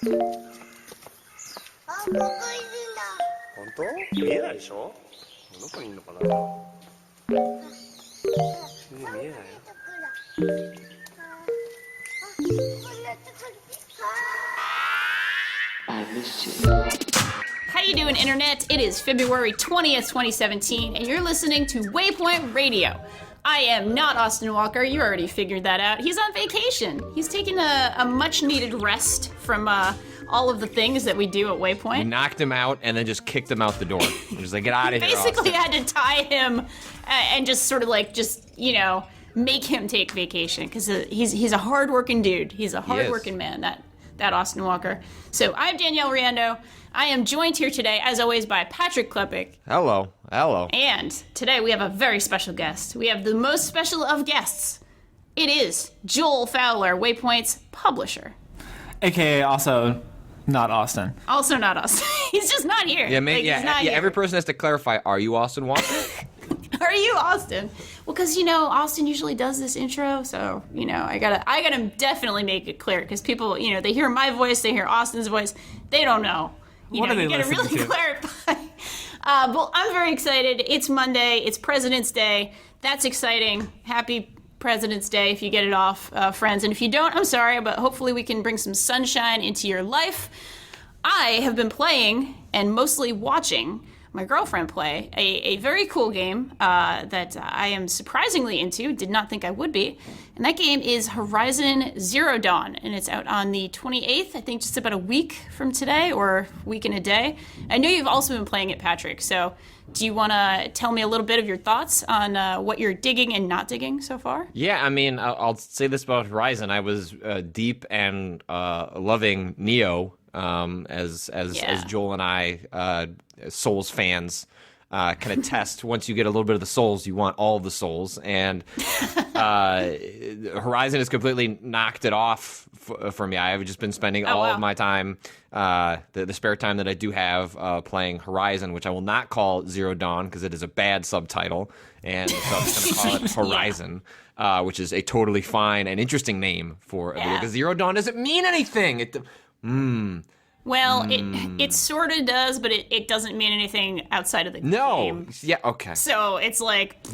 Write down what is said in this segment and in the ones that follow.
あ、僕いるんだ。本当？見えないでしょ？どこにいるのかな？見えないよ。How you doing, Internet? It is February 20th, 2017, and you're listening to Waypoint Radio. I am not Austin Walker. You already figured that out. He's on vacation. He's taking a much-needed rest from all of the things that we do at Waypoint. We knocked him out and then just kicked him out the door. We're just like, get out of here, Basically Austin. had to tie him and just sort of like, make him take vacation, because he's a hard-working dude. He's a hard-working man, that Austin Walker. So I'm Danielle Riendeau. I am joined here today, as always, by Patrick Klepek. Hello. And today we have a very special guest. We have the most special of guests. It is Joel Fowler, Waypoint's publisher. AKA also not Austin. Also not Austin. He's just not here. Yeah, he's not here. every person has to clarify, are you Austin Walker? Are you Austin? Well, because, Austin usually does this intro, so, I gotta definitely make it clear, because people, they hear my voice, they hear Austin's voice, they don't know. You gotta really clarify. Well, I'm very excited. It's Monday. It's President's Day. That's exciting. Happy President's Day if you get it off, friends. And if you don't, I'm sorry, but hopefully we can bring some sunshine into your life. I have been playing and mostly watching my girlfriend play a very cool game that I am surprisingly into, did not think I would be. And that game is Horizon Zero Dawn, and it's out on the 28th, I think just about a week from today, or week and a day. I know you've also been playing it, Patrick, so do you want to tell me a little bit of your thoughts on what you're digging and not digging so far? Yeah, I mean, I'll say this about Horizon. I was deep and loving Neo, as Joel and I, Souls fans, can attest. Once you get a little bit of the Souls, you want all of the Souls, and Horizon has completely knocked it off for me. I've just been spending all of my time, the spare time that I do have, playing Horizon, which I will not call Zero Dawn because it is a bad subtitle, and so I'm just going to call it Horizon. Which is a totally fine and interesting name for a video, because Zero Dawn doesn't mean anything. Well, it sort of does, but it doesn't mean anything outside of the game. Yeah, okay. So it's like...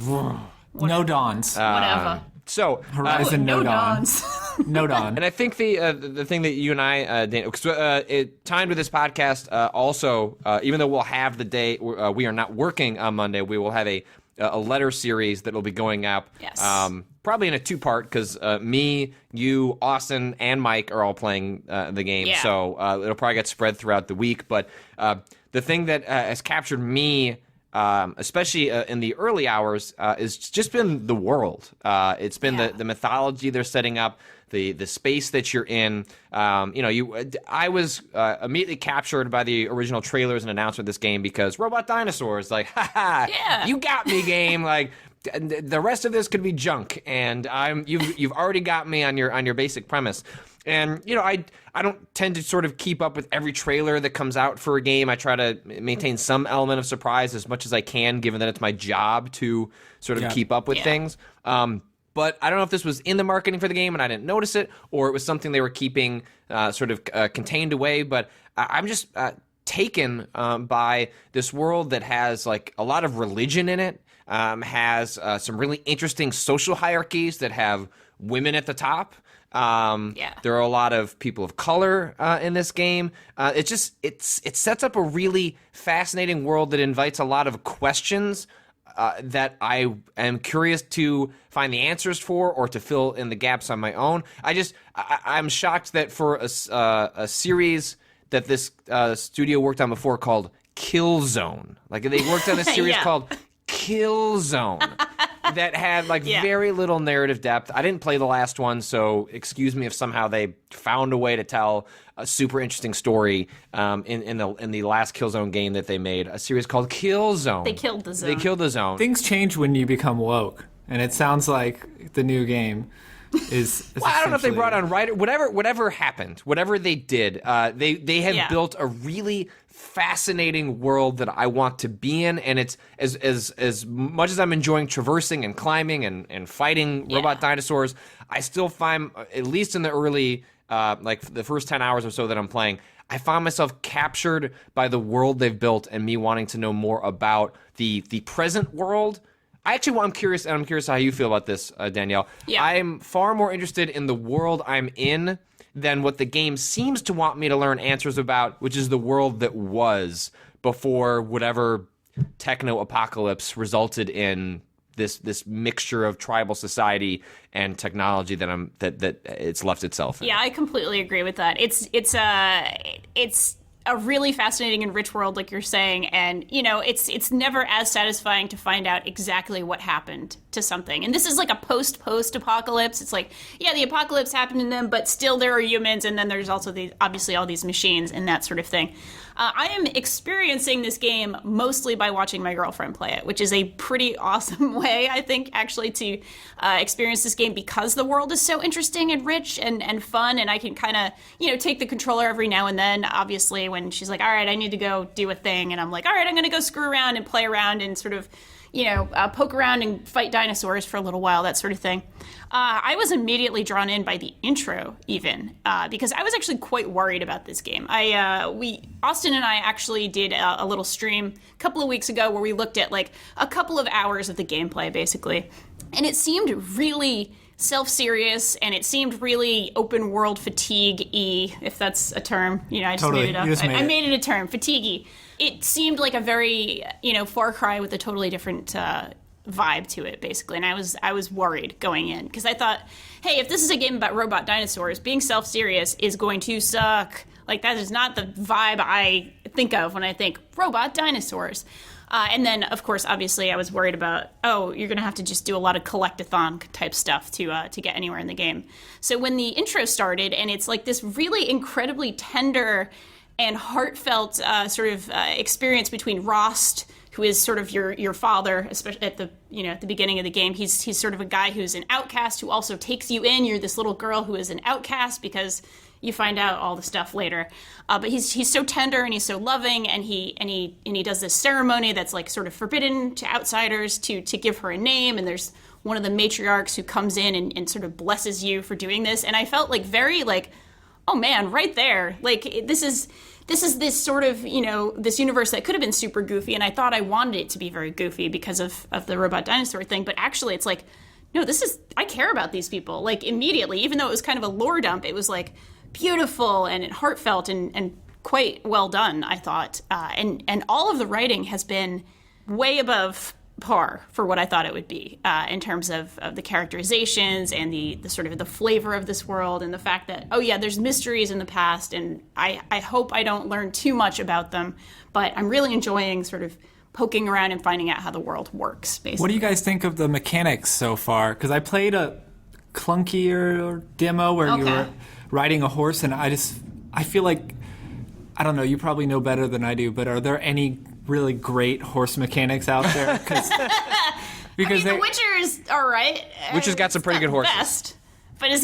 No dawns. whatever. So Horizon no no dawn. dawns. No dawn. And I think the thing that you and I, Dan, because it timed with this podcast, also, even though we'll have the day, we are not working on Monday, we will have a letter series that will be going up. Yes. Probably in a two-part, because me, you, Austin, and Mike are all playing the game. Yeah. So it'll probably get spread throughout the week. But the thing that has captured me, especially in the early hours, is just been the world. It's been the mythology they're setting up, the space that you're in. I was immediately captured by the original trailers and announcement of this game, because robot dinosaurs, like, ha, you got me, game. Like, the rest of this could be junk, and you've already got me on your basic premise. And I don't tend to sort of keep up with every trailer that comes out for a game. I try to maintain some element of surprise as much as I can, given that it's my job to sort of keep up with things. But I don't know if this was in the marketing for the game and I didn't notice it, or it was something they were keeping sort of contained away. But I'm just taken by this world that has like a lot of religion in it. Has some really interesting social hierarchies that have women at the top. There are a lot of people of color in this game. It sets up a really fascinating world that invites a lot of questions that I am curious to find the answers for, or to fill in the gaps on my own. I'm shocked that for a series that this studio worked on before called Killzone, like they worked on a series called Killzone that had very little narrative depth. I didn't play the last one, so excuse me if somehow they found a way to tell a super interesting story in the last Killzone game that they made, a series called Killzone. They killed the zone. Things change when you become woke, and it sounds like the new game is well, I don't know if they brought on writer, whatever happened, whatever they did, they have built a really fascinating world that I want to be in, and it's as much as I'm enjoying traversing and climbing and fighting robot dinosaurs, I still find, at least in the early like the first 10 hours or so that I'm playing, I found myself captured by the world they've built and me wanting to know more about the present world. I'm curious how you feel about this, Danielle. Yeah. I'm far more interested in the world I'm in than what the game seems to want me to learn answers about, which is the world that was before whatever techno-apocalypse resulted in this mixture of tribal society and technology that it's left itself in. Yeah, I completely agree with that. It's a really fascinating and rich world, like you're saying, and it's never as satisfying to find out exactly what happened to something. And this is like a post apocalypse. It's like, yeah, the apocalypse happened in them, but still there are humans, and then there's also obviously all these machines and that sort of thing. I am experiencing this game mostly by watching my girlfriend play it, which is a pretty awesome way, I think, actually, to experience this game because the world is so interesting and rich and fun, and I can kind of, take the controller every now and then, obviously, when she's like, all right, I need to go do a thing, and I'm like, all right, I'm going to go screw around and play around and sort of, poke around and fight dinosaurs for a little while, that sort of thing. I was immediately drawn in by the intro, even, because I was actually quite worried about this game. Austin and I actually did a little stream a couple of weeks ago where we looked at like a couple of hours of the gameplay, basically, and it seemed really self-serious, and it seemed really open world fatigue-y, if that's a term. I just Totally. made it up. I made it a term, fatigue-y. It seemed like a very, Far Cry with a totally different vibe to it, basically. And I was worried going in because I thought, hey, if this is a game about robot dinosaurs, being self-serious is going to suck. Like, that is not the vibe I think of when I think robot dinosaurs. And then, of course, obviously, I was worried about, you're going to have to just do a lot of collect-a-thon type stuff to get anywhere in the game. So when the intro started, and it's like this really incredibly tender and heartfelt experience between Rost, who is sort of your father, especially at the beginning of the game. He's sort of a guy who's an outcast who also takes you in. You're this little girl who is an outcast because you find out all the stuff later. But he's so tender and he's so loving, and he does this ceremony that's like sort of forbidden to outsiders to give her a name. And there's one of the matriarchs who comes in and sort of blesses you for doing this. And I felt like very like, oh man, right there. Like this is this sort of, this universe that could have been super goofy, and I thought I wanted it to be very goofy because of the robot dinosaur thing, but actually it's like, no, I care about these people, like, immediately. Even though it was kind of a lore dump, it was like beautiful and heartfelt and quite well done, I thought. And all of the writing has been way above par for what I thought it would be, in terms of the characterizations and the sort of the flavor of this world, and the fact that, there's mysteries in the past, and I hope I don't learn too much about them, but I'm really enjoying sort of poking around and finding out how the world works, basically. What do you guys think of the mechanics so far? Because I played a clunkier demo where you were riding a horse, and I feel like, I don't know, you probably know better than I do, but are there any really great horse mechanics out there? Because The Witcher is all right. Witcher's got some pretty good horses. Best, but it's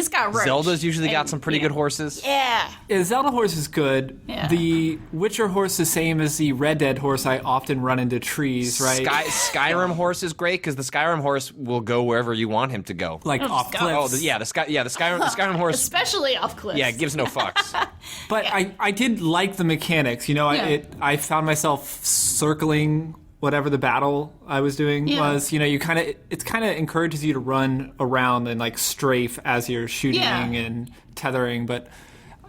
got roach. Zelda's usually got some pretty good horses. Yeah. Zelda horse is good. Yeah. The Witcher horse, the same as the Red Dead horse, I often run into trees, right? Skyrim horse is great because the Skyrim horse will go wherever you want him to go. Like off go. cliffs. Oh, the Skyrim horse. Especially off cliffs. Yeah, it gives no fucks. But I did like the mechanics. I found myself circling whatever the battle I was doing was. It kind of encourages you to run around and like strafe as you're shooting and tethering. But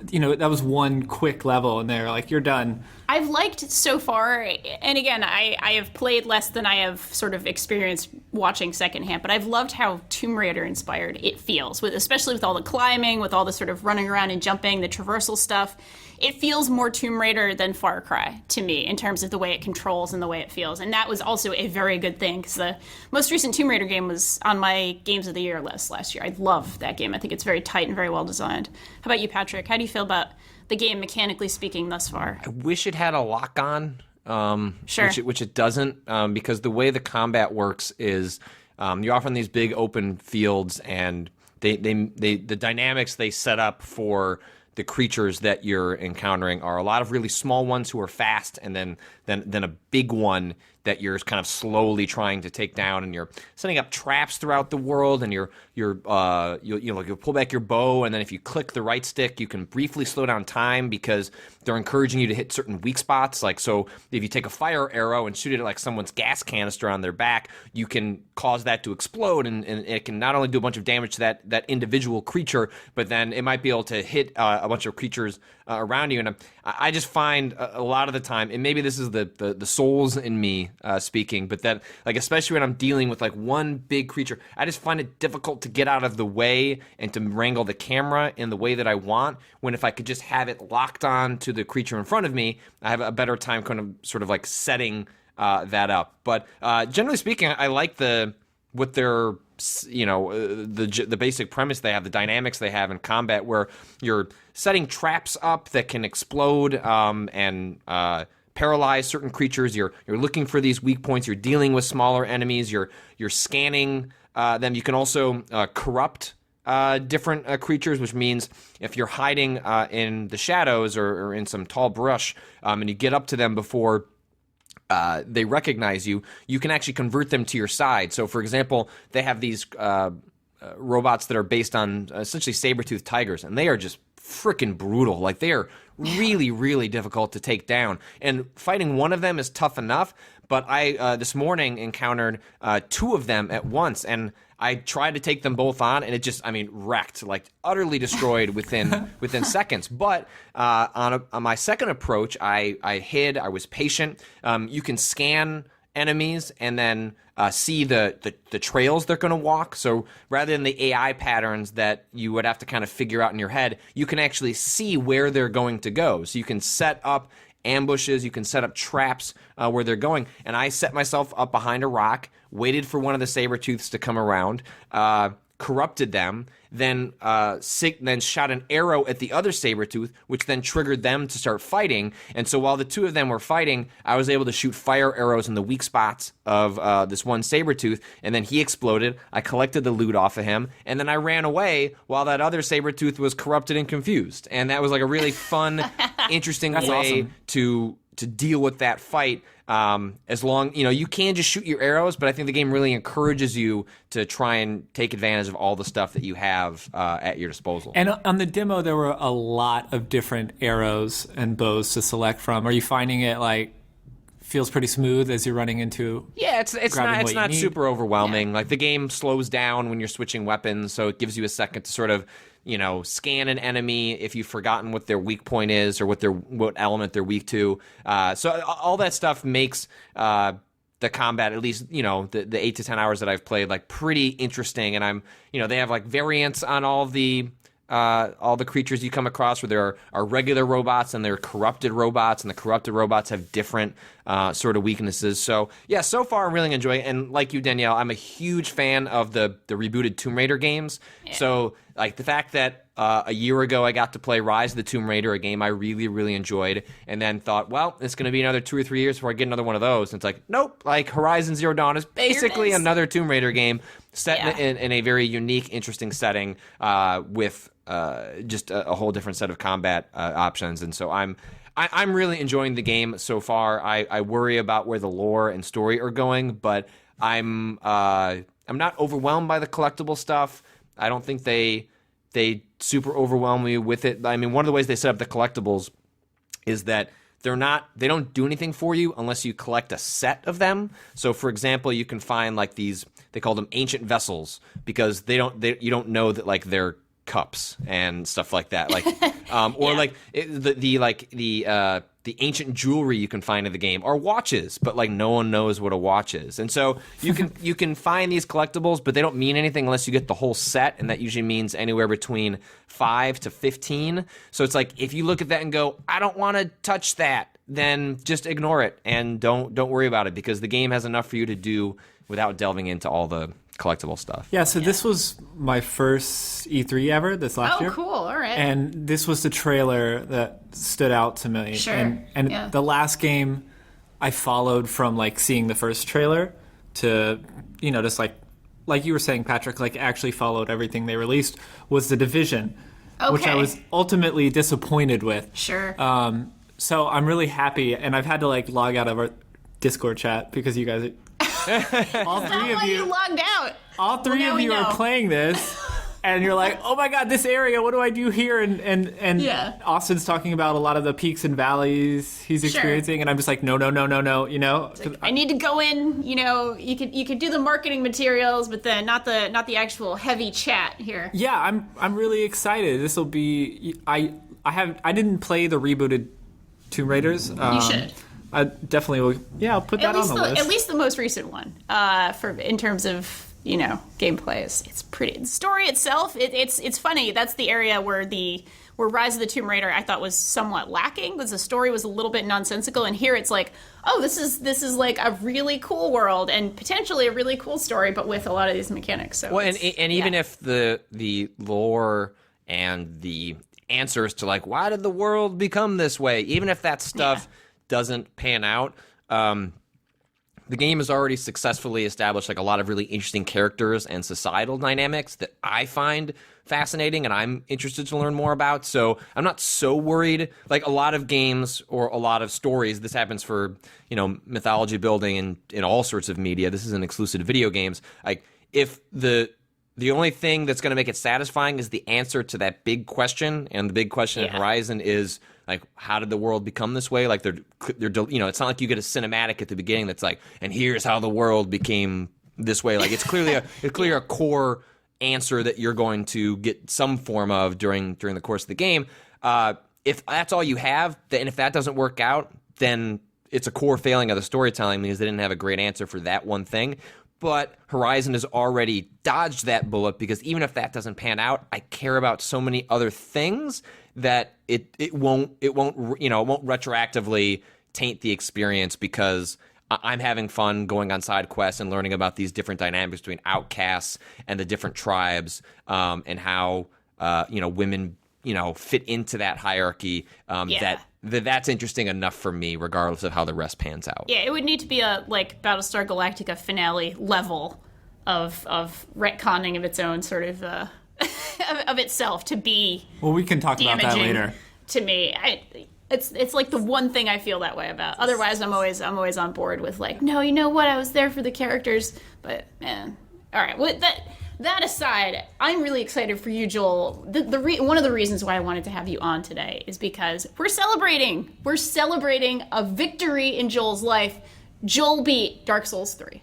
that was one quick level, and they're like, you're done. I've liked so far, and again, I have played less than I have sort of experienced watching secondhand, but I've loved how Tomb Raider inspired it feels, especially with all the climbing, with all the sort of running around and jumping, the traversal stuff. It feels more Tomb Raider than Far Cry to me in terms of the way it controls and the way it feels, and that was also a very good thing, because the most recent Tomb Raider game was on my Games of the Year list last year. I love that game. I think it's very tight and very well designed. How about you, Patrick? How do you feel about the game, mechanically speaking, thus far? I wish it had a lock-on, Sure. which it doesn't, because the way the combat works is you're often in these big open fields, and the dynamics they set up for the creatures that you're encountering are a lot of really small ones who are fast, and then a big one that you're kind of slowly trying to take down, and you're setting up traps throughout the world, and you'll pull back your bow, and then if you click the right stick, you can briefly slow down time because they're encouraging you to hit certain weak spots. Like, so if you take a fire arrow and shoot it at like someone's gas canister on their back, you can cause that to explode, and it can not only do a bunch of damage to that individual creature, but then it might be able to hit a bunch of creatures around you. And I just find a lot of the time, and maybe this is the souls in me speaking, but that, like, especially when I'm dealing with like one big creature, I just find it difficult to get out of the way and to wrangle the camera in the way that I want, when if I could just have it locked on to the creature in front of me, I have a better time kind of sort of like setting that up. But generally speaking, I like the basic premise they have, the dynamics they have in combat, where you're setting traps up that can explode and paralyze certain creatures. You're looking for these weak points. You're dealing with smaller enemies. You're scanning them. You can also corrupt different creatures, which means if you're hiding in the shadows or in some tall brush, and you get up to them before they recognize you, you can actually convert them to your side. So, for example, they have these robots that are based on essentially saber-toothed tigers, and they are just freaking brutal. Like, they are really, really difficult to take down. And fighting one of them is tough enough, but I this morning encountered two of them at once, and I tried to take them both on, and it just, wrecked, like utterly destroyed within seconds. But on my second approach, I hid, I was patient. You can scan enemies and then see the trails they're going to walk. So rather than the AI patterns that you would have to kind of figure out in your head, you can actually see where they're going to go. So you can set up ambushes, you can set up traps where they're going. And I set myself up behind a rock, waited for one of the saber-tooths to come around, corrupted them, then shot an arrow at the other saber-tooth, which then triggered them to start fighting. And so while the two of them were fighting, I was able to shoot fire arrows in the weak spots of this one saber-tooth, and then he exploded. I collected the loot off of him, and then I ran away while that other saber-tooth was corrupted and confused. And that was like a really fun, interesting way awesome. to deal with that fight. As long, you can just shoot your arrows, but I think the game really encourages you to try and take advantage of all the stuff that you have at your disposal. And on the demo, there were a lot of different arrows and bows to select from. Are you finding it like feels pretty smooth as you're running into? Yeah, it's not super overwhelming. Yeah. Like, the game slows down when you're switching weapons, so it gives you a second to sort of scan an enemy if you've forgotten what their weak point is or what element they're weak to. So all that stuff makes the combat, at least the 8 to 10 hours that I've played, like pretty interesting. And I'm they have like variants on all the creatures you come across, where there are regular robots and there are corrupted robots, and the corrupted robots have different sort of weaknesses. So yeah, so far I'm really enjoying it. And like you, Danielle, I'm a huge fan of the rebooted Tomb Raider games. Yeah. So like the fact that a year ago I got to play Rise of the Tomb Raider, a game I really, really enjoyed, and then thought, well, it's going to be another 2 or 3 years before I get another one of those. And it's like, nope, like Horizon Zero Dawn is basically another Tomb Raider game set in a very unique, interesting setting with just a whole different set of combat options. And so I'm really enjoying the game so far. I worry about where the lore and story are going, but I'm not overwhelmed by the collectible stuff. I don't think they super overwhelm me with it. I mean, one of the ways they set up the collectibles is that they don't do anything for you unless you collect a set of them. So, for example, you can find like these, they call them ancient vessels, because you don't know that like they're cups and stuff like that, like or like the ancient jewelry you can find in the game are watches, but like no one knows what a watch is. And so you can find these collectibles, but they don't mean anything unless you get the whole set, and that usually means anywhere between 5 to 15. So it's like, if you look at that and go, I don't want to touch that, then just ignore it and don't worry about it, because the game has enough for you to do without delving into all the collectible stuff. Yeah, so this was my first E3 ever, this last year. Oh, cool. All right. And this was the trailer that stood out to me. Sure. And the last game I followed from like seeing the first trailer to, just like you were saying, Patrick, like actually followed everything they released, was The Division. which I Okay. was ultimately disappointed with. Sure. So I'm really happy, and I've had to like log out of our Discord chat because you guys, all three of you, logged out. all three now of we you know. are playing this, and you're like, oh my god, this area, what do I do here? And Yeah. Austin's talking about a lot of the peaks and valleys he's experiencing, and I'm just like, no, you know. I need to go in. You know, you could do the marketing materials, but then not the actual heavy chat here. Yeah, I'm really excited. This will be I didn't play the rebooted Tomb Raiders. You should. I definitely will. Yeah, I'll put that on the list. At least the most recent one. In terms of gameplay, it's pretty. The story itself, it's funny. That's the area where Rise of the Tomb Raider I thought was somewhat lacking, because the story was a little bit nonsensical, and here it's like, oh, this is like a really cool world and potentially a really cool story, but with a lot of these mechanics. So Well, and even if the lore and the answers to like why did the world become this way, even if that stuff doesn't pan out, the game has already successfully established like a lot of really interesting characters and societal dynamics that I find fascinating and I'm interested to learn more about. So I'm not so worried. Like a lot of games or a lot of stories, this happens for mythology building and in all sorts of media. This isn't exclusive to video games. Like if the only thing that's going to make it satisfying is the answer to that big question, and the big question in Horizon is like, how did the world become this way? Like they're it's not like you get a cinematic at the beginning that's like, and here's how the world became this way. Like it's clearly a core answer that you're going to get some form of during the course of the game. If that's all you have, and if that doesn't work out, then it's a core failing of the storytelling because they didn't have a great answer for that one thing. But Horizon has already dodged that bullet, because even if that doesn't pan out, I care about so many other things that it won't retroactively taint the experience, because I'm having fun going on side quests and learning about these different dynamics between outcasts and the different tribes, and how women fit into that hierarchy. That's interesting enough for me, regardless of how the rest pans out. Yeah, it would need to be a like Battlestar Galactica finale level of retconning of its own sort of of itself to be. Well, we can talk about that later. To me, it's like the one thing I feel that way about. Otherwise, I'm always on board with like, no, you know what? I was there for the characters, but man, all right. Well, that aside, I'm really excited for you, Joel. One of the reasons why I wanted to have you on today is because we're celebrating a victory in Joel's life. Joel beat Dark Souls 3.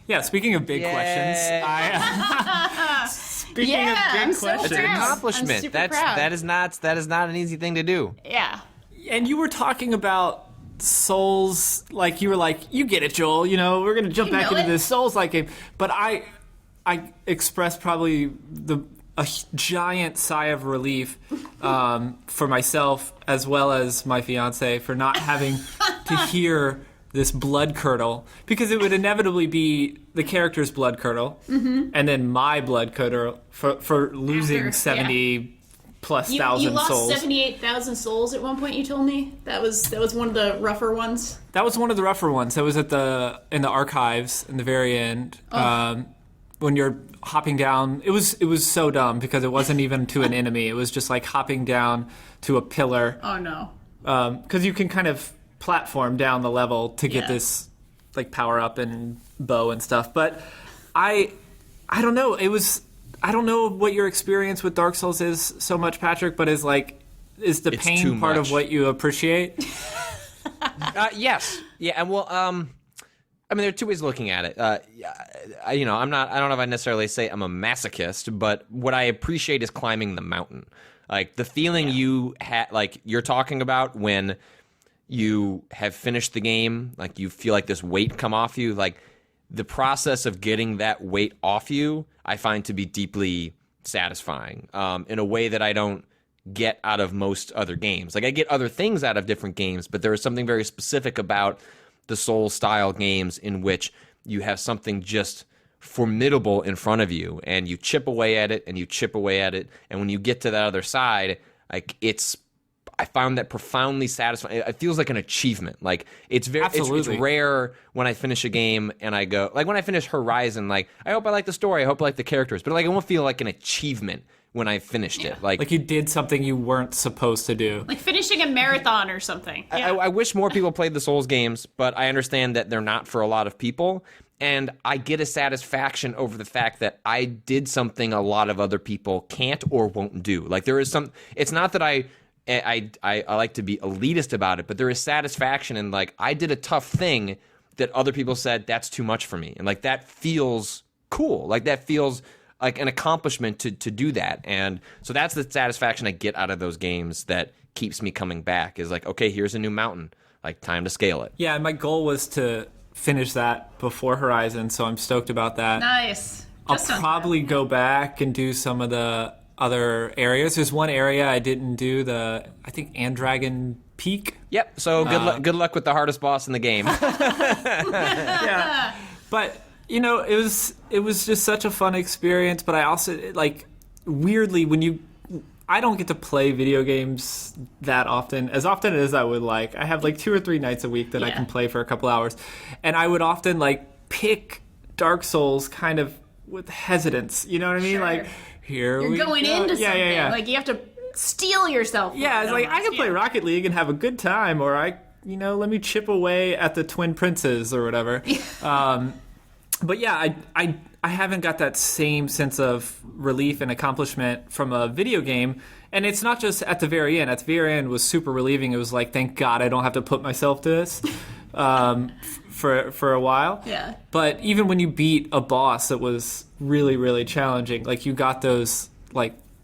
Yeah, speaking of big questions, speaking of big questions, It's an accomplishment. I'm super proud. That is not an easy thing to do. Yeah. and you were talking about Souls, like you were like, you get it, Joel. We're gonna jump back into this Souls-like game, but I expressed probably a giant sigh of relief for myself as well as my fiance for not having to hear this blood curdle, because it would inevitably be the character's blood curdle and then my blood curdle for losing 70 plus thousand you lost souls. 78,000 souls at one point. You told me that was one of the rougher ones. That was one of the rougher ones. That was in the archives in the very end. When you're hopping down, it was so dumb because it wasn't even to an enemy. It was just like hopping down to a pillar. Oh no! Because you can kind of platform down the level to get this like power up and bow and stuff. But I don't know. I don't know what your experience with Dark Souls is so much, Patrick. But is the pain part of what you appreciate? Yes. Yeah. And well, I mean, there are two ways of looking at it. I don't know if I necessarily say I'm a masochist, but what I appreciate is climbing the mountain. Like the feeling you had, like you're talking about when you have finished the game, like you feel like this weight come off you. Like the process of getting that weight off you, I find to be deeply satisfying in a way that I don't get out of most other games. Like I get other things out of different games, but there is something very specific about the Souls-style games in which you have something just formidable in front of you, and you chip away at it, and you chip away at it, and when you get to that other side, like I found that profoundly satisfying. It feels like an achievement. Like it's it's rare when I finish a game and I go, like when I finish Horizon, like I hope I like the story, I hope I like the characters, but like it won't feel like an achievement when I finished it. Like you did something you weren't supposed to do. Like finishing a marathon or something. Yeah. I wish more people played the Souls games, but I understand that they're not for a lot of people. And I get a satisfaction over the fact that I did something a lot of other people can't or won't do. Like there is some, it's not that I like to be elitist about it, but there is satisfaction in like, I did a tough thing that other people said that's too much for me. And like, that feels cool. Like that feels like an accomplishment to do that. And so that's the satisfaction I get out of those games that keeps me coming back is like, okay, here's a new mountain, like time to scale it. Yeah. And my goal was to finish that before Horizon, so I'm stoked about that. Nice. I'll probably go back and do some of the other areas. There's one area I didn't do, I think Andragon Peak. Yep. So good luck with the hardest boss in the game. Yeah. But it was just such a fun experience. But I also weirdly I don't get to play video games that often as I would like. I have 2 or 3 nights a week that I can play for a couple hours. And I would often pick Dark Souls kind of with hesitance. You know what I mean? Sure. You're going into something. Yeah. Like you have to steel yourself. Yeah, it's I can play Rocket League and have a good time, or let me chip away at the Twin Princes or whatever. But yeah, I haven't got that same sense of relief and accomplishment from a video game. And it's not just at the very end. At the very end was super relieving. It was thank God I don't have to put myself to this for a while. Yeah. But even when you beat a boss that was really, really challenging, you got those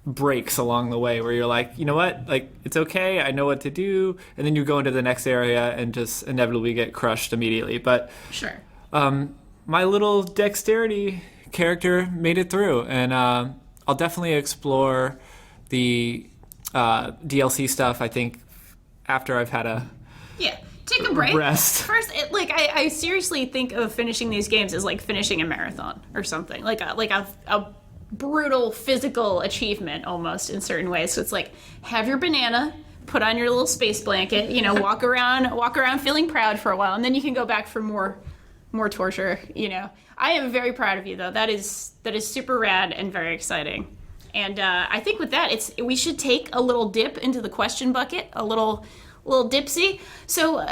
breaks along the way where you're you know what? It's okay. I know what to do. And then you go into the next area and just inevitably get crushed immediately. But sure. My little dexterity character made it through, and I'll definitely explore the DLC stuff. I think after I've had take a break. Rest. First, I seriously think of finishing these games as finishing a marathon or something, like a brutal physical achievement almost in certain ways. So it's have your banana, put on your little space blanket, walk around feeling proud for a while, and then you can go back for more torture. I am very proud of you though. That is super rad and very exciting. And I think with that, we should take a little dip into the question bucket, a little dipsy. So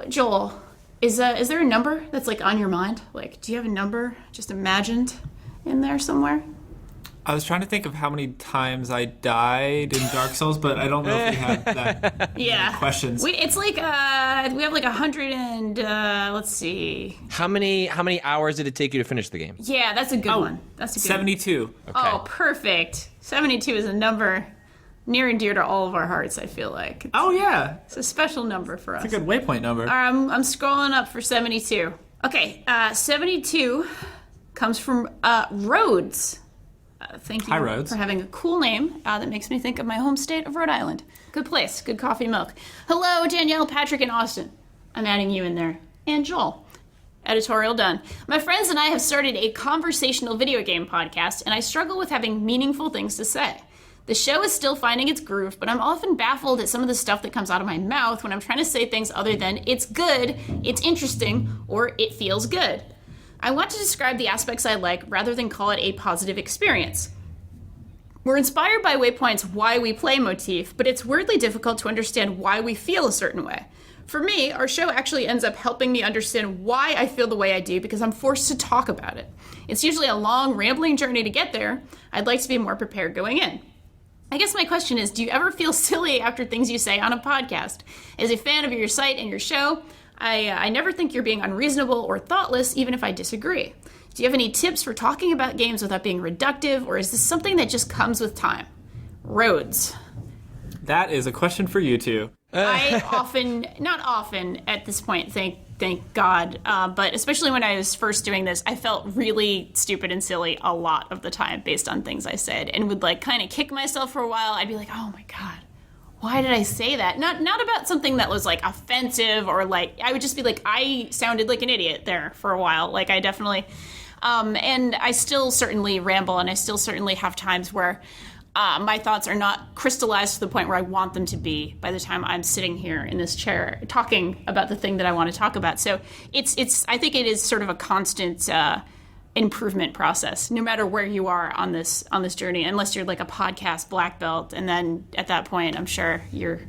Joel, is there a number that's on your mind? Do you have a number just imagined in there somewhere? I was trying to think of how many times I died in Dark Souls, but I don't know if we have that many questions. It's we have 100 and let's see. How many hours did it take you to finish the game? Yeah, that's a good one. That's a good 72. One. Okay. Oh, perfect. 72 is a number near and dear to all of our hearts, I feel like. It's a special number for us. It's a good waypoint number. I'm scrolling up for 72. Okay, 72 comes from Rhodes. Thank you for having a cool name that makes me think of my home state of Rhode Island. Good place, good coffee, milk. Hello, Danielle, Patrick, and Austin. I'm adding you in there. And Joel. Editorial done. My friends and I have started a conversational video game podcast, and I struggle with having meaningful things to say. The show is still finding its groove, but I'm often baffled at some of the stuff that comes out of my mouth when I'm trying to say things other than it's good, it's interesting, or it feels good. I want to describe the aspects I like rather than call it a positive experience. We're inspired by Waypoint's why we play motif, but it's weirdly difficult to understand why we feel a certain way. For me, our show actually ends up helping me understand why I feel the way I do because I'm forced to talk about it. It's usually a long, rambling journey to get there. I'd like to be more prepared going in. I guess my question is, do you ever feel silly after things you say on a podcast? As a fan of your site and your show, I never think you're being unreasonable or thoughtless, even if I disagree. Do you have any tips for talking about games without being reductive, or is this something that just comes with time? Rhodes. That is a question for you two. I not often at this point, thank God, but especially when I was first doing this, I felt really stupid and silly a lot of the time based on things I said, and would kind of kick myself for a while. I'd be like, oh my God, why did I say that? Not about something that was offensive or I would just be I sounded like an idiot there for a while. I definitely, and I still certainly ramble, and I still certainly have times where my thoughts are not crystallized to the point where I want them to be by the time I'm sitting here in this chair talking about the thing that I want to talk about. So it's I think it is sort of a constant improvement process, no matter where you are on this journey, unless you're like a podcast black belt, and then at that point I'm sure you're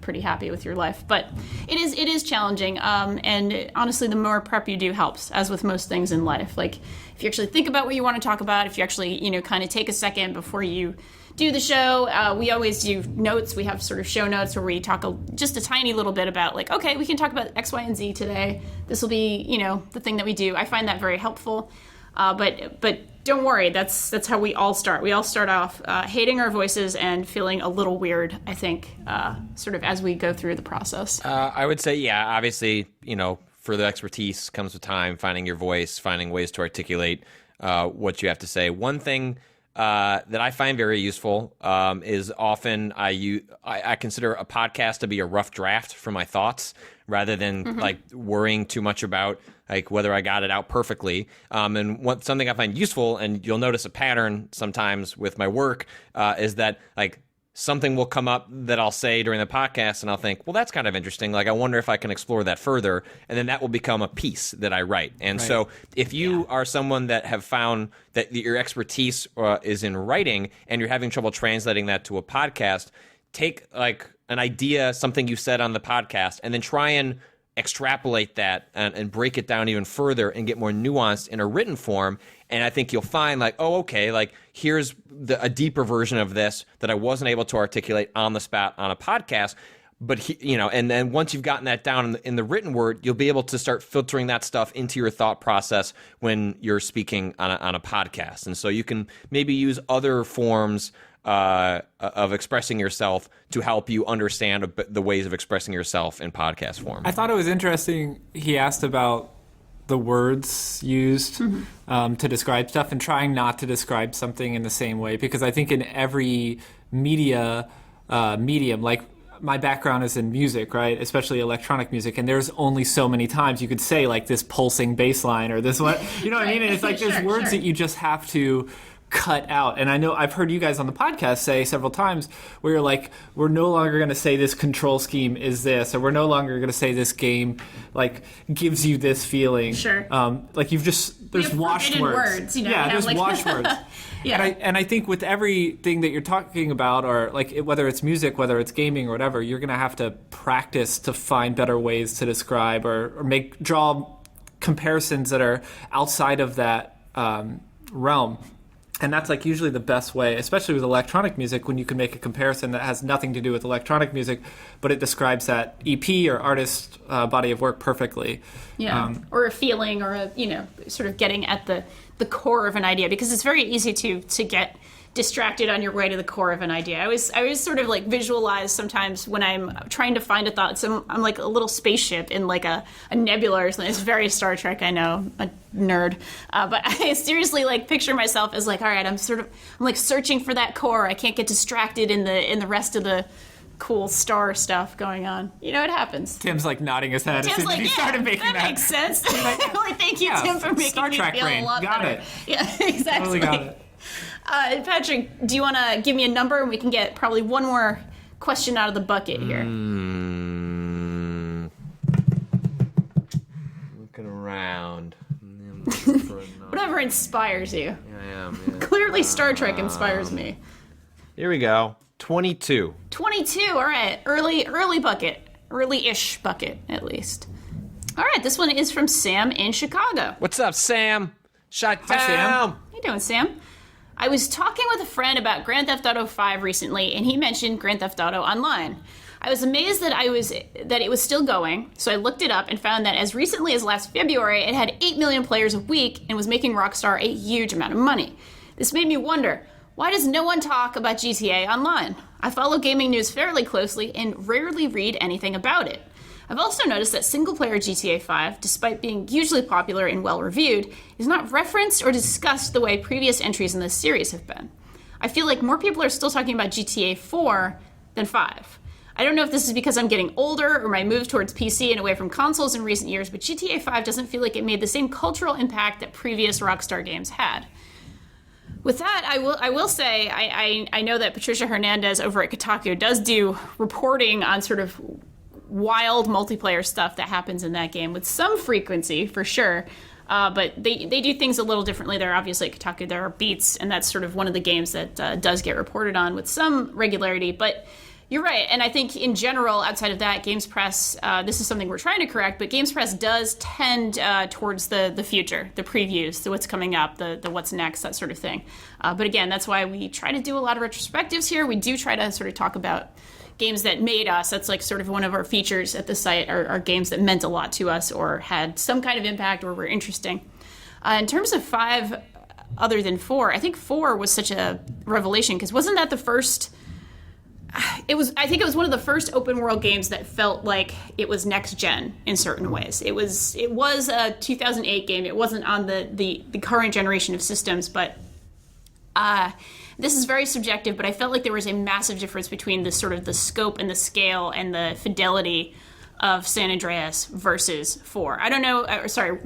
pretty happy with your life. But it is challenging, and honestly the more prep you do helps, as with most things in life. Like if you actually think about what you want to talk about, if you actually kind of take a second before you do the show. We always do notes. We have sort of show notes where we talk just a tiny little bit about like, okay, we can talk about X, Y, and Z today. This will be, the thing that we do. I find that very helpful. But don't worry, that's how we all start. We all start off hating our voices and feeling a little weird, I think, sort of as we go through the process. I would say, yeah, obviously, further expertise comes with time, finding your voice, finding ways to articulate what you have to say. One thing that I find very useful is often I consider a podcast to be a rough draft for my thoughts, rather than like worrying too much about like whether I got it out perfectly. And something I find useful, and you'll notice a pattern sometimes with my work, is that like something will come up that I'll say during the podcast, and I'll think, well, that's kind of interesting. Like, I wonder if I can explore that further. And then that will become a piece that I write. And so if you are someone that have found that your expertise is in writing and you're having trouble translating that to a podcast, take like an idea, something you said on the podcast, and then try and extrapolate that and break it down even further and get more nuanced in a written form. And I think you'll find like, oh, okay, like here's a deeper version of this that I wasn't able to articulate on the spot on a podcast. But, and then once you've gotten that down in the written word, you'll be able to start filtering that stuff into your thought process when you're speaking on a podcast. And so you can maybe use other forms of expressing yourself to help you understand the ways of expressing yourself in podcast form. I thought it was interesting. He asked about the words used to describe stuff and trying not to describe something in the same way, because I think in every medium, like my background is in music, right? Especially electronic music, and there's only so many times you could say like this pulsing bass line or this what, you know what I mean? And it's like there's words that you just have to cut out. And I know I've heard you guys on the podcast say several times where you're like, we're no longer going to say this control scheme is this, or we're no longer going to say this game like gives you this feeling. Sure. Like you've just, there's washed words. There's like washed words. Yeah. And I think with everything that you're talking about, or like whether it's music, whether it's gaming or whatever, you're going to have to practice to find better ways to describe or draw comparisons that are outside of that realm. And that's like usually the best way, especially with electronic music, when you can make a comparison that has nothing to do with electronic music, but it describes that EP or artist body of work perfectly. Yeah, or a feeling, or a sort of getting at the core of an idea, because it's very easy to get distracted on your way to the core of an idea. I always sort of like visualize sometimes when I'm trying to find a thought. So I'm like a little spaceship in like a nebula or something. It's very Star Trek, I know, a nerd. But I seriously like picture myself as like, all right, I'm like searching for that core. I can't get distracted in the rest of the cool star stuff going on. It happens. Tim's like nodding his head. Tim's like, started making that makes sense. Really, thank you, Tim, for making Star Trek me feel brain. a lot Got better. it. Yeah, exactly. Totally got it. Patrick, do you want to give me a number and we can get probably one more question out of the bucket here? Looking around. Whatever inspires you. I am. Yeah. Clearly Star Trek inspires me. Here we go. 22. 22, all right. Early bucket. Early-ish bucket, at least. All right, this one is from Sam in Chicago. What's up, Sam? Shut down. Hi, Sam. How you doing, Sam? I was talking with a friend about Grand Theft Auto 5 recently, and he mentioned Grand Theft Auto Online. I was amazed that it was still going, so I looked it up and found that as recently as last February, it had 8 million players a week and was making Rockstar a huge amount of money. This made me wonder, why does no one talk about GTA Online? I follow gaming news fairly closely and rarely read anything about it. I've also noticed that single-player GTA 5, despite being hugely popular and well-reviewed, is not referenced or discussed the way previous entries in this series have been. I feel like more people are still talking about GTA 4 than 5. I don't know if this is because I'm getting older or my move towards PC and away from consoles in recent years, but GTA 5 doesn't feel like it made the same cultural impact that previous Rockstar games had. With that, I will say I know that Patricia Hernandez over at Kotaku does do reporting on sort of wild multiplayer stuff that happens in that game with some frequency, for sure. But they do things a little differently. They're obviously at Kotaku, there are beats, and that's sort of one of the games that does get reported on with some regularity. But you're right, and I think in general, outside of that, Games Press, this is something we're trying to correct, but Games Press does tend towards the future, the previews, the what's coming up, the what's next, that sort of thing. But again, that's why we try to do a lot of retrospectives here. We do try to sort of talk about games that made us. That's like sort of one of our features at the site, are games that meant a lot to us or had some kind of impact or were interesting. In terms of 5, other than 4, I think 4 was such a revelation, because wasn't that the first... I think it was one of the first open world games that felt like it was next gen in certain ways. It was a 2008 game. It wasn't on the current generation of systems, but this is very subjective, but I felt like there was a massive difference between the sort of the scope and the scale and the fidelity of San Andreas versus 4. I don't know, San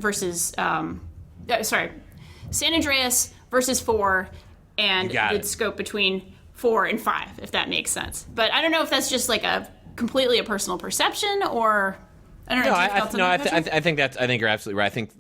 Andreas versus 4 and the scope between 4 and 5, if that makes sense. But I don't know if that's just like a completely a personal perception, or I don't know. I think you're absolutely right. I think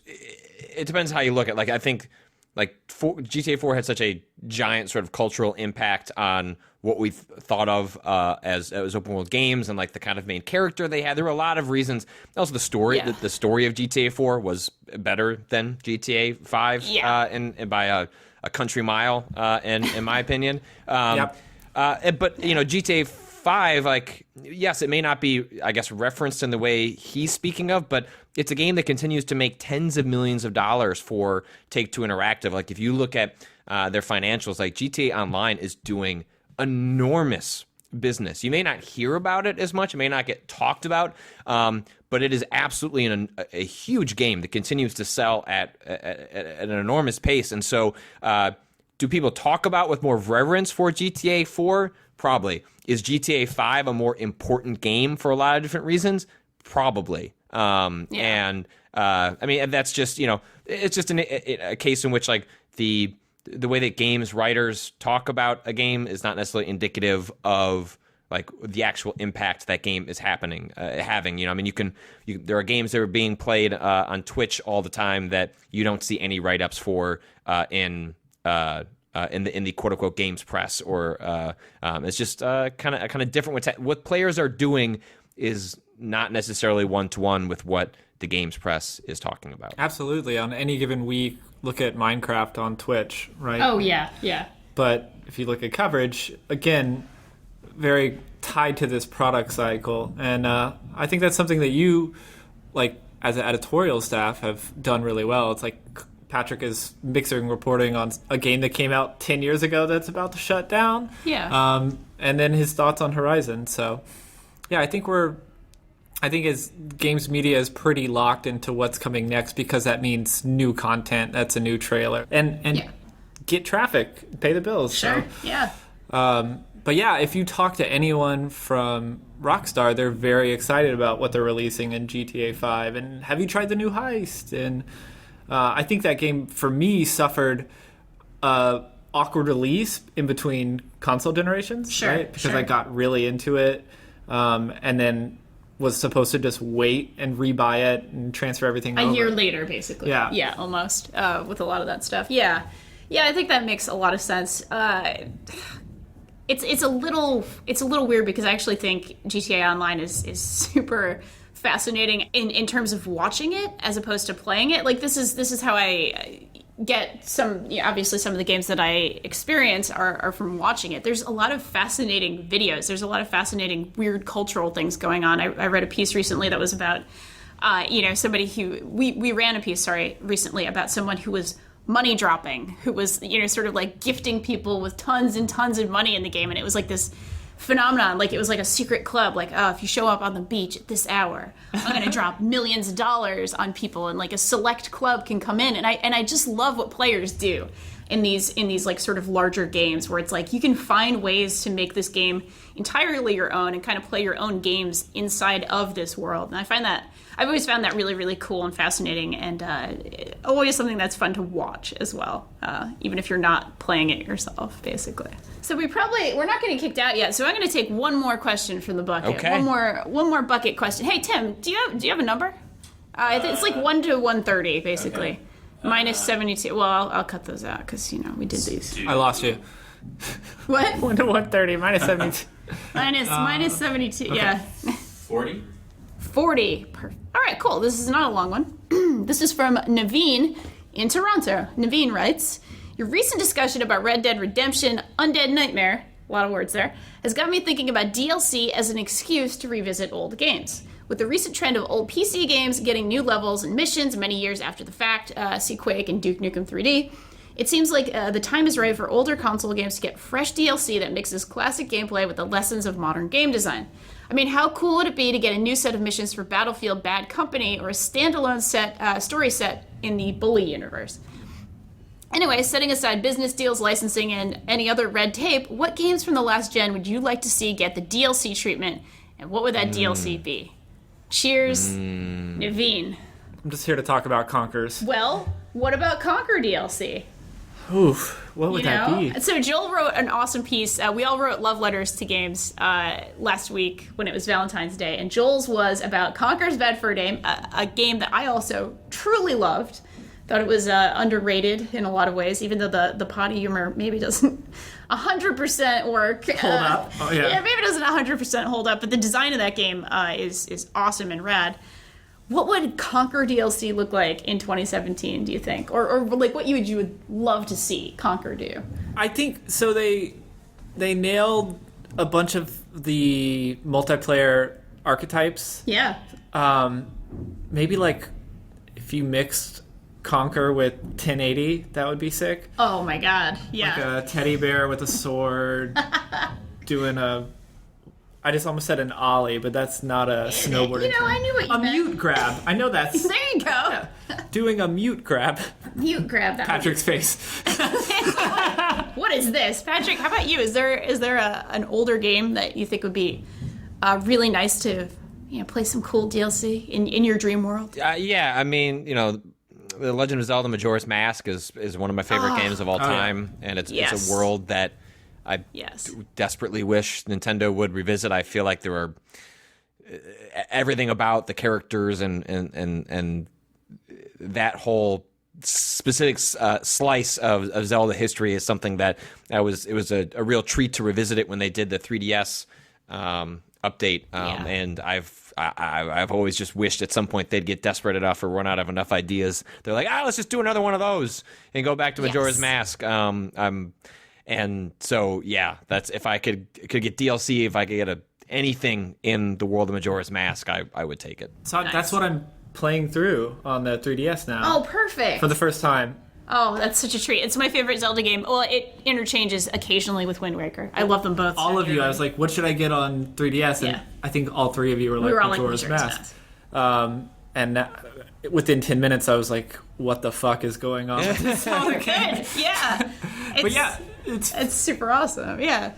it depends how you look at. Like, I think GTA 4 had such a giant sort of cultural impact on what we thought of as open world games, and like the kind of main character they had. There were a lot of reasons. Also, the story the story of GTA 4 was better than GTA 5, and by a country mile, in my opinion. But GTA 5, like, yes, it may not be, I guess, referenced in the way he's speaking of, but it's a game that continues to make tens of millions of dollars for Take-Two Interactive. Like, if you look at their financials, like, GTA Online is doing enormous business. You may not hear about it as much, it may not get talked about, but it is absolutely a huge game that continues to sell at an enormous pace. And so, do people talk about with more reverence for GTA 4? Probably. Is GTA 5 a more important game for a lot of different reasons? Probably. And I mean, that's just, it's just a case in which, like, the way that games writers talk about a game is not necessarily indicative of like the actual impact that game is having. I mean, there are games that are being played on Twitch all the time that you don't see any write-ups for in the quote unquote games press, or it's just kind of different. What players are doing is not necessarily one-to-one with what the games press is talking about. Absolutely. On any given week, look at Minecraft on Twitch, right? Oh, yeah. But if you look at coverage, again, very tied to this product cycle. And I think that's something that you, like, as an editorial staff, have done really well. It's like Patrick is mixing reporting on a game that came out 10 years ago that's about to shut down. Yeah. And then his thoughts on Horizon. So, yeah, I think as games media is pretty locked into what's coming next, because that means new content. That's a new trailer. And get traffic, pay the bills. Sure, so. yeah. But yeah, if you talk to anyone from Rockstar, they're very excited about what they're releasing in GTA 5. And have you tried the new Heist? And I think that game, for me, suffered awkward release in between console generations. Sure, right? Because I got really into it, and then was supposed to just wait and rebuy it and transfer everything over. A year later, basically. Yeah, almost, with a lot of that stuff. Yeah, I think that makes a lot of sense. It's a little weird, because I actually think GTA Online is super fascinating in terms of watching it as opposed to playing it. Like, this is how I get some, obviously some of the games that I experience are from watching it. There's a lot of fascinating videos. There's a lot of fascinating weird cultural things going on. I read a piece recently that was about, somebody who, we ran a piece, recently about someone who was money dropping, who was, sort of like gifting people with tons and tons of money in the game. And it was like this phenomenon, like it was like a secret club, like, oh, if you show up on the beach at this hour, I'm gonna drop millions of dollars on people, and like a select club can come in. And I just love what players do in these like sort of larger games, where it's like you can find ways to make this game entirely your own and kind of play your own games inside of this world. And I've always found that really, really cool and fascinating, and always something that's fun to watch as well, even if you're not playing it yourself, basically. So we're not getting kicked out yet, so I'm going to take one more question from the bucket. Okay. One more bucket question. Hey, Tim, do you have a number? I think it's like 1 to 130 basically. Okay. Minus 72. Well, I'll cut those out because we did these. I lost you. What? 1 to 130 minus 72. minus 72. Okay. Yeah. 40. 40. All right, cool. This is not a long one. This is from Naveen in Toronto. Naveen writes, your recent discussion about Red Dead Redemption Undead Nightmare, a lot of words there, has got me thinking about DLC as an excuse to revisit old games. With the recent trend of old PC games getting new levels and missions many years after the fact, see Quake and Duke Nukem 3D, it seems like the time is right for older console games to get fresh DLC that mixes classic gameplay with the lessons of modern game design. I mean, how cool would it be to get a new set of missions for Battlefield Bad Company or a standalone story set in the Bully universe? Anyway, setting aside business deals, licensing, and any other red tape, what games from the last gen would you like to see get the DLC treatment, and what would that DLC be? Cheers, Naveen. I'm just here to talk about Conkers. Well, what about Conker DLC? Oof, what would that be? So Joel wrote an awesome piece. We all wrote love letters to games last week when it was Valentine's Day, and Joel's was about Conker's Bad Fur Day, a game that I also truly loved. Thought it was underrated in a lot of ways, even though the potty humor maybe doesn't 100% work. Hold up. Oh, yeah. Yeah, maybe it doesn't 100% hold up, but the design of that game is awesome and rad. What would Conker DLC look like in 2017, do you think? Or like what you would love to see Conker do? I think, so they nailed a bunch of the multiplayer archetypes. Yeah. Maybe like if you mixed Conker with 1080, that would be sick. Oh my god, yeah. Like a teddy bear with a sword doing I just almost said an ollie, but that's not a snowboarding I knew what you meant. A mute grab. I know that's... There you go. Yeah. Doing a mute grab. Mute grab. That Patrick's face. What is this? Patrick, how about you? Is there an older game that you think would be really nice to play some cool DLC in your dream world? Yeah, I mean, The Legend of Zelda Majora's Mask is one of my favorite games of all time, and it's a world that I desperately wish Nintendo would revisit. I feel like there are everything about the characters and that whole specific slice of Zelda history is something that it was a real treat to revisit it when they did the 3DS update, and I've always just wished at some point they'd get desperate enough or run out of enough ideas. They're like, let's just do another one of those and go back to Majora's Mask. And so that's if I could get DLC, if I could get anything in the world of Majora's Mask, I would take it. So that's what I'm playing through on the 3DS now. Oh, perfect! For the first time. Oh, that's such a treat. It's my favorite Zelda game. Well, it interchanges occasionally with Wind Waker. I love them both. All of you, I was like, what should I get on 3DS? And I think all three of you were like Majora's Mask. And within 10 minutes, I was like, what the fuck is going on with this Zelda game? Yeah. But it's super awesome. Yeah.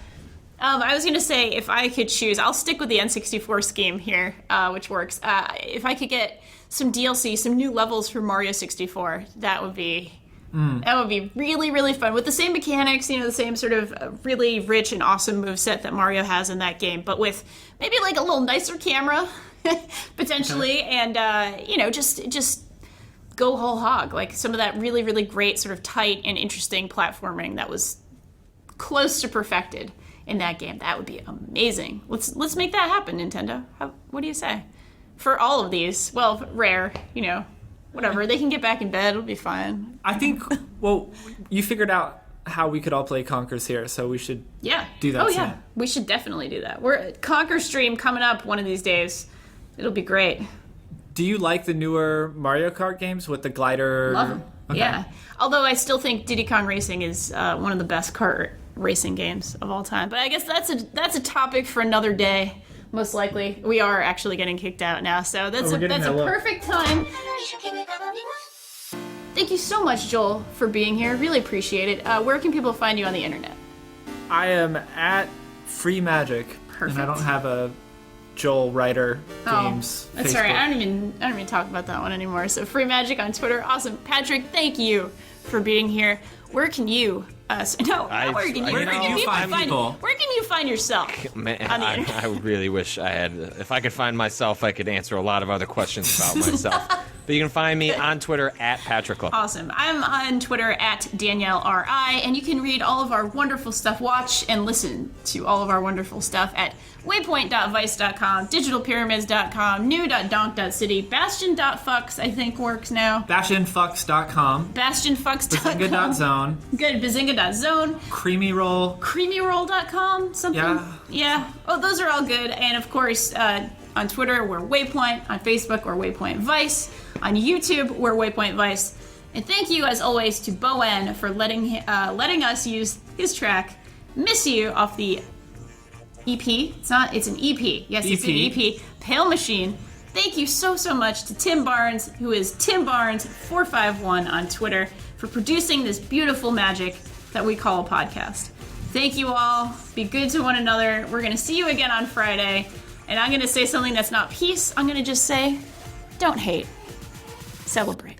I was going to say, if I could choose, I'll stick with the N64 scheme here, which works. If I could get some DLC, some new levels for Mario 64, that would be really, really fun. With the same mechanics, the same sort of really rich and awesome moveset that Mario has in that game, but with maybe like a little nicer camera, potentially, and, just go whole hog. Like some of that really, really great sort of tight and interesting platforming that was close to perfected in that game. That would be amazing. Let's make that happen, Nintendo. What do you say? For all of these, well, Rare, whatever. They can get back in bed. It'll be fine. I think, you figured out how we could all play Conkers here, so we should do that soon. We should definitely do that. We're Conker stream coming up one of these days. It'll be great. Do you like the newer Mario Kart games with the glider? Love them. Okay. Yeah. Although I still think Diddy Kong Racing is one of the best kart racing games of all time. But I guess that's a topic for another day. Most likely, we are actually getting kicked out now, so that's a perfect time. Thank you so much, Joel, for being here. Really appreciate it. Where can people find you on the internet? I am at Free Magic, Perfect. and I don't have a Joel Writer Games. That's Facebook. all right. I don't even talk about that one anymore. So Free Magic on Twitter, awesome. Patrick, thank you for being here. Where can you? Where can you find yourself? Man, on the internet? I really wish I had. If I could find myself, I could answer a lot of other questions about myself. But you can find me on Twitter at Patrick Klepek. Awesome. I'm on Twitter at Danielle RI, and you can read all of our wonderful stuff, watch and listen to all of our wonderful stuff at waypoint.vice.com, digitalpyramids.com, new.donk.city, bastion.fucks, I think works now. Bastionfucks.com. Bastionfucks.com. Bazinga.zone. Good, bazinga.zone. Creamy Roll. Creamyroll.com, something. Yeah. Oh, those are all good. And of course, on Twitter, we're Waypoint. On Facebook, we're Waypoint Vice. On YouTube, we're Waypoint Vice. And thank you, as always, to Bowen for letting us use his track, Miss You, off the EP. It's an EP. Yes, it's an EP. Pale Machine. Thank you so much to Tim Barnes, who is Tim Barnes451 on Twitter, for producing this beautiful magic that we call a podcast. Thank you all. Be good to one another. We're going to see you again on Friday. And I'm going to say something that's not peace. I'm going to just say, don't hate. Celebrate.